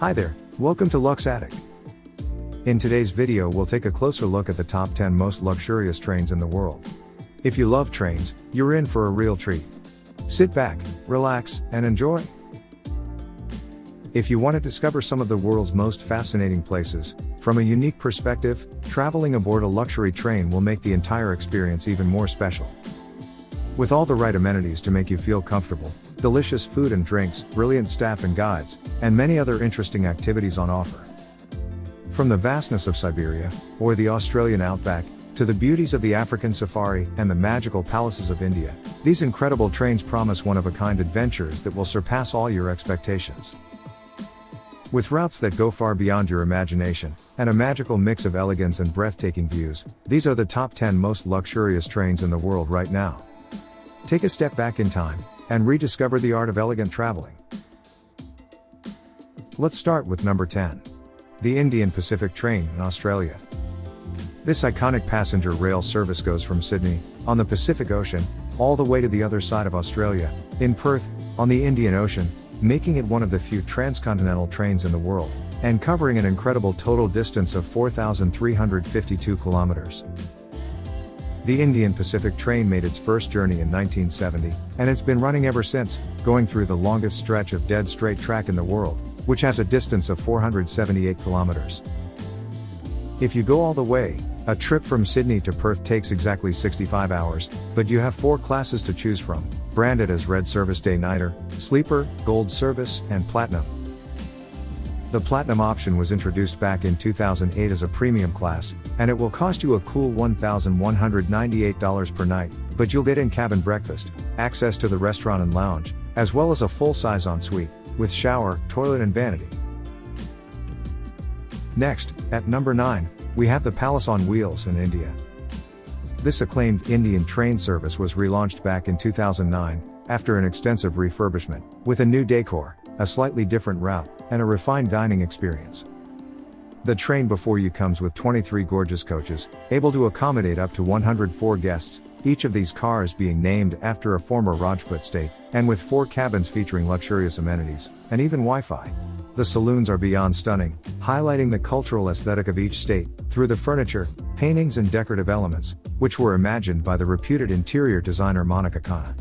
Hi there, welcome to Lux Attic. In today's video we'll take a closer look at the top 10 most luxurious trains in the world. If you love trains, you're in for a real treat. Sit back, relax, and enjoy. If you want to discover some of the world's most fascinating places, from a unique perspective, traveling aboard a luxury train will make the entire experience even more special. With all the right amenities to make you feel comfortable, delicious food and drinks, brilliant staff and guides, and many other interesting activities on offer. From the vastness of Siberia, or the Australian outback, to the beauties of the African safari and the magical palaces of India, these incredible trains promise one-of-a-kind adventures that will surpass all your expectations. With routes that go far beyond your imagination, and a magical mix of elegance and breathtaking views, these are the top 10 most luxurious trains in the world right now. Take a step back in time, and rediscover the art of elegant traveling. Let's start with number 10. The Indian Pacific Train in Australia. This iconic passenger rail service goes from Sydney, on the Pacific Ocean, all the way to the other side of Australia, in Perth, on the Indian Ocean, making it one of the few transcontinental trains in the world, and covering an incredible total distance of 4,352 kilometers. The Indian Pacific Train made its first journey in 1970, and it's been running ever since, going through the longest stretch of dead straight track in the world, which has a distance of 478 kilometers. If you go all the way, a trip from Sydney to Perth takes exactly 65 hours, but you have 4 classes to choose from, branded as Red Service Day-Nighter, Sleeper, Gold Service, and Platinum. The Platinum option was introduced back in 2008 as a premium class, and it will cost you a cool $1,198 per night, but you'll get in-cabin breakfast, access to the restaurant and lounge, as well as a full-size ensuite, with shower, toilet and vanity. Next, at number 9, we have the Palace on Wheels in India. This acclaimed Indian train service was relaunched back in 2009, after an extensive refurbishment, with a new decor, a slightly different route, and a refined dining experience. The train before you comes with 23 gorgeous coaches, able to accommodate up to 104 guests, each of these cars being named after a former Rajput state, and with 4 cabins featuring luxurious amenities, and even Wi-Fi. The saloons are beyond stunning, highlighting the cultural aesthetic of each state, through the furniture, paintings and decorative elements, which were imagined by the reputed interior designer Monica Khanna.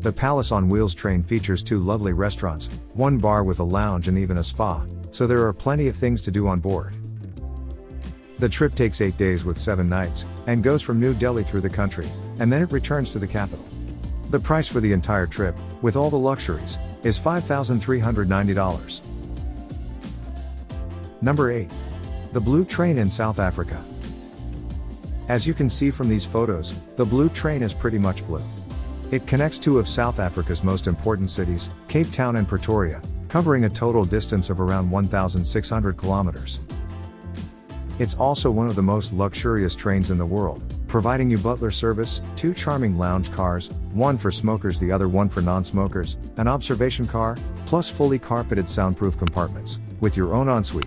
The Palace on Wheels train features 2 lovely restaurants, 1 bar with a lounge and even a spa, so there are plenty of things to do on board. The trip takes 8 days with 7 nights, and goes from New Delhi through the country, and then it returns to the capital. The price for the entire trip, with all the luxuries, is $5,390. Number 8. The Blue Train in South Africa. As you can see from these photos, the Blue Train is pretty much blue. It connects 2 of South Africa's most important cities, Cape Town and Pretoria, covering a total distance of around 1,600 kilometers. It's also one of the most luxurious trains in the world, providing you butler service, 2 charming lounge cars, one for smokers the other one for non-smokers, an observation car, plus fully carpeted soundproof compartments, with your own ensuite.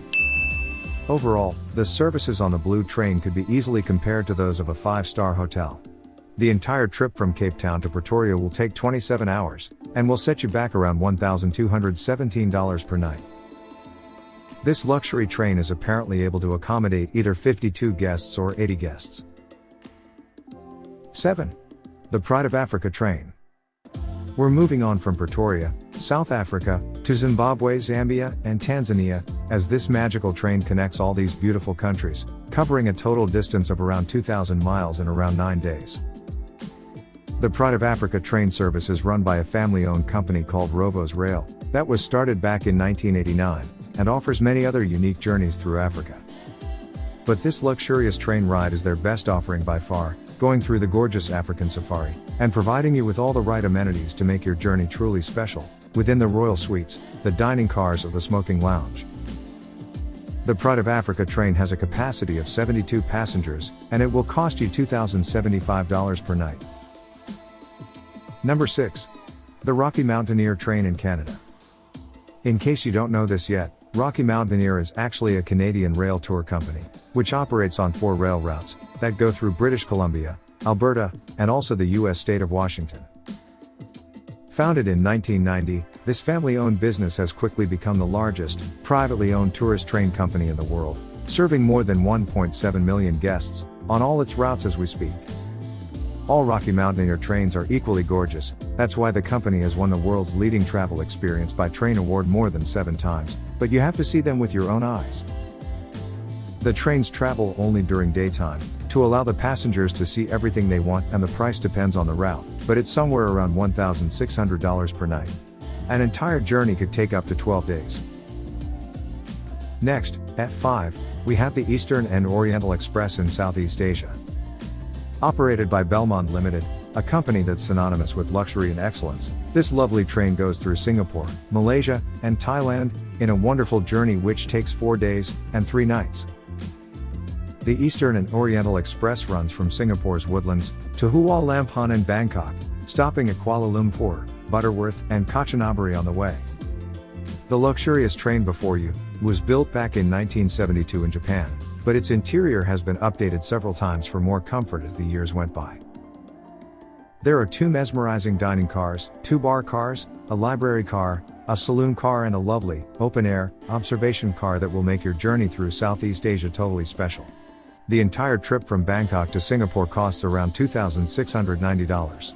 Overall, the services on the Blue Train could be easily compared to those of a 5-star hotel. The entire trip from Cape Town to Pretoria will take 27 hours, and will set you back around $1,217 per night. This luxury train is apparently able to accommodate either 52 guests or 80 guests. 7. The Pride of Africa Train. We're moving on from Pretoria, South Africa, to Zimbabwe, Zambia, and Tanzania, as this magical train connects all these beautiful countries, covering a total distance of around 2,000 miles in around 9 days. The Pride of Africa train service is run by a family-owned company called Rovos Rail, that was started back in 1989, and offers many other unique journeys through Africa. But this luxurious train ride is their best offering by far, going through the gorgeous African safari, and providing you with all the right amenities to make your journey truly special, within the royal suites, the dining cars or the smoking lounge. The Pride of Africa train has a capacity of 72 passengers, and it will cost you $2,075 per night. Number 6. The Rocky Mountaineer Train in Canada. In case you don't know this yet, Rocky Mountaineer is actually a Canadian rail tour company, which operates on 4 rail routes, that go through British Columbia, Alberta, and also the US state of Washington. Founded in 1990, this family-owned business has quickly become the largest, privately owned tourist train company in the world, serving more than 1.7 million guests, on all its routes as we speak. All Rocky Mountaineer trains are equally gorgeous, that's why the company has won the world's leading travel experience by Train Award more than 7 times, but you have to see them with your own eyes. The trains travel only during daytime, to allow the passengers to see everything they want, and the price depends on the route, but it's somewhere around $1,600 per night. An entire journey could take up to 12 days. Next, at 5, we have the Eastern and Oriental Express in Southeast Asia. Operated by Belmond Limited, a company that's synonymous with luxury and excellence, this lovely train goes through Singapore, Malaysia, and Thailand, in a wonderful journey which takes 4 days and 3 nights. The Eastern and Oriental Express runs from Singapore's Woodlands to Hua Lamphun and Bangkok, stopping at Kuala Lumpur, Butterworth, and Kanchanaburi on the way. The luxurious train before you was built back in 1972 in Japan, but its interior has been updated several times for more comfort as the years went by. There are 2 mesmerizing dining cars, 2 bar cars, a library car, a saloon car, and a lovely, open-air, observation car that will make your journey through Southeast Asia totally special. The entire trip from Bangkok to Singapore costs around $2,690.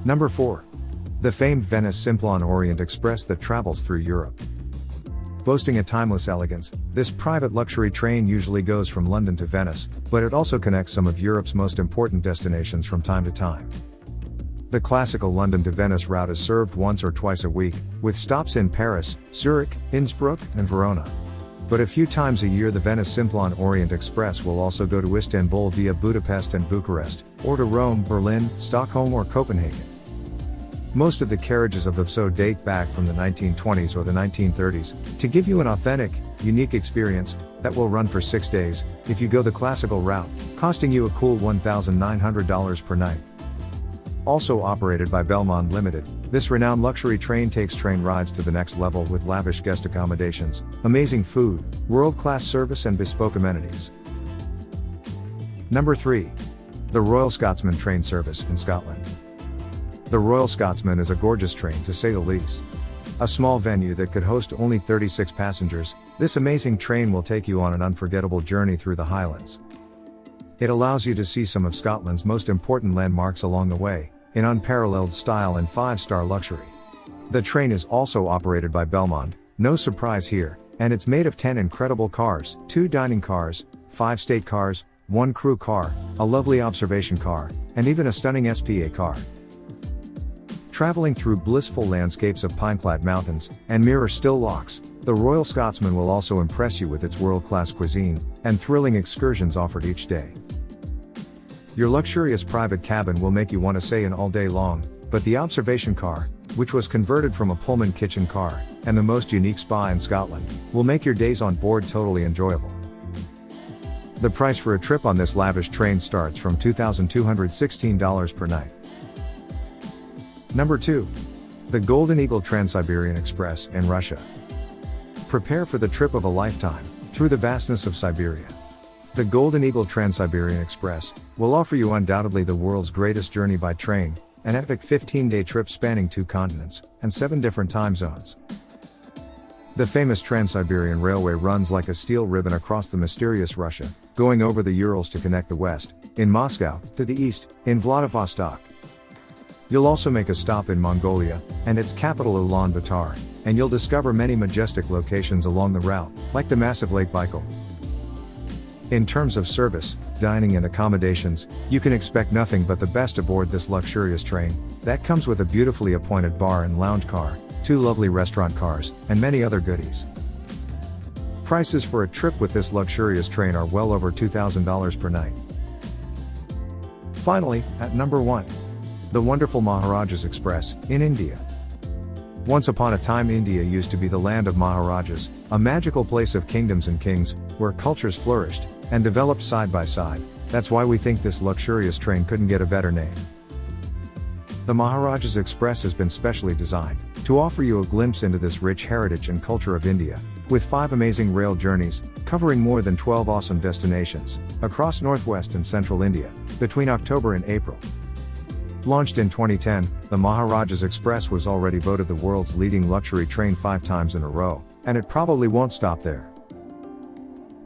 Number 4. The famed Venice Simplon Orient Express that travels through Europe. Boasting a timeless elegance, this private luxury train usually goes from London to Venice, but it also connects some of Europe's most important destinations from time to time. The classical London to Venice route is served once or twice a week, with stops in Paris, Zurich, Innsbruck, and Verona. But a few times a year the Venice Simplon Orient Express will also go to Istanbul via Budapest and Bucharest, or to Rome, Berlin, Stockholm, or Copenhagen. Most of the carriages of the VSO date back from the 1920s or the 1930s, to give you an authentic, unique experience, that will run for 6 days, if you go the classical route, costing you a cool $1,900 per night. Also operated by Belmond Limited, this renowned luxury train takes train rides to the next level with lavish guest accommodations, amazing food, world-class service, and bespoke amenities. Number 3. The Royal Scotsman Train Service in Scotland. The Royal Scotsman is a gorgeous train to say the least. A small venue that could host only 36 passengers, this amazing train will take you on an unforgettable journey through the Highlands. It allows you to see some of Scotland's most important landmarks along the way, in unparalleled style and 5-star luxury. The train is also operated by Belmond, no surprise here, and it's made of 10 incredible cars, 2 dining cars, 5 state cars, 1 crew car, a lovely observation car, and even a stunning SPA car. Traveling through blissful landscapes of pine-clad mountains and mirror still locks, the Royal Scotsman will also impress you with its world-class cuisine and thrilling excursions offered each day. Your luxurious private cabin will make you want to stay in all day long, but the observation car, which was converted from a Pullman kitchen car, and the most unique spa in Scotland, will make your days on board totally enjoyable. The price for a trip on this lavish train starts from $2,216 per night. Number 2. The Golden Eagle Trans-Siberian Express in Russia. Prepare for the trip of a lifetime, through the vastness of Siberia. The Golden Eagle Trans-Siberian Express will offer you undoubtedly the world's greatest journey by train, an epic 15-day trip spanning 2 continents and 7 different time zones. The famous Trans-Siberian Railway runs like a steel ribbon across the mysterious Russia, going over the Urals to connect the west, in Moscow, to the east, in Vladivostok. You'll also make a stop in Mongolia, and its capital Ulaanbaatar, and you'll discover many majestic locations along the route, like the massive Lake Baikal. In terms of service, dining and accommodations, you can expect nothing but the best aboard this luxurious train, that comes with a beautifully appointed bar and lounge car, 2 lovely restaurant cars, and many other goodies. Prices for a trip with this luxurious train are well over $2,000 per night. Finally, at number 1. The wonderful Maharajas Express, in India. Once upon a time India used to be the land of Maharajas, a magical place of kingdoms and kings, where cultures flourished and developed side by side. That's why we think this luxurious train couldn't get a better name. The Maharajas Express has been specially designed to offer you a glimpse into this rich heritage and culture of India, with 5 amazing rail journeys, covering more than 12 awesome destinations, across northwest and central India, between October and April. Launched in 2010, the Maharajas Express was already voted the world's leading luxury train 5 times in a row, and it probably won't stop there.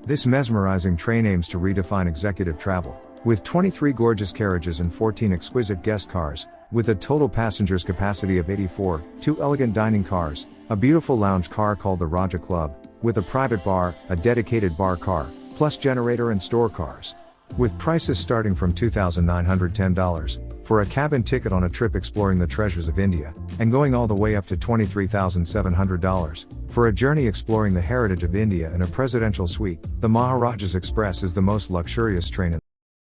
This mesmerizing train aims to redefine executive travel, with 23 gorgeous carriages and 14 exquisite guest cars, with a total passengers capacity of 84, 2 elegant dining cars, a beautiful lounge car called the Raja Club, with a private bar, a dedicated bar car, plus generator and store cars. With prices starting from $2,910 for a cabin ticket on a trip exploring the treasures of India, and going all the way up to $23,700 for a journey exploring the heritage of India in a presidential suite, the Maharajas Express is the most luxurious train in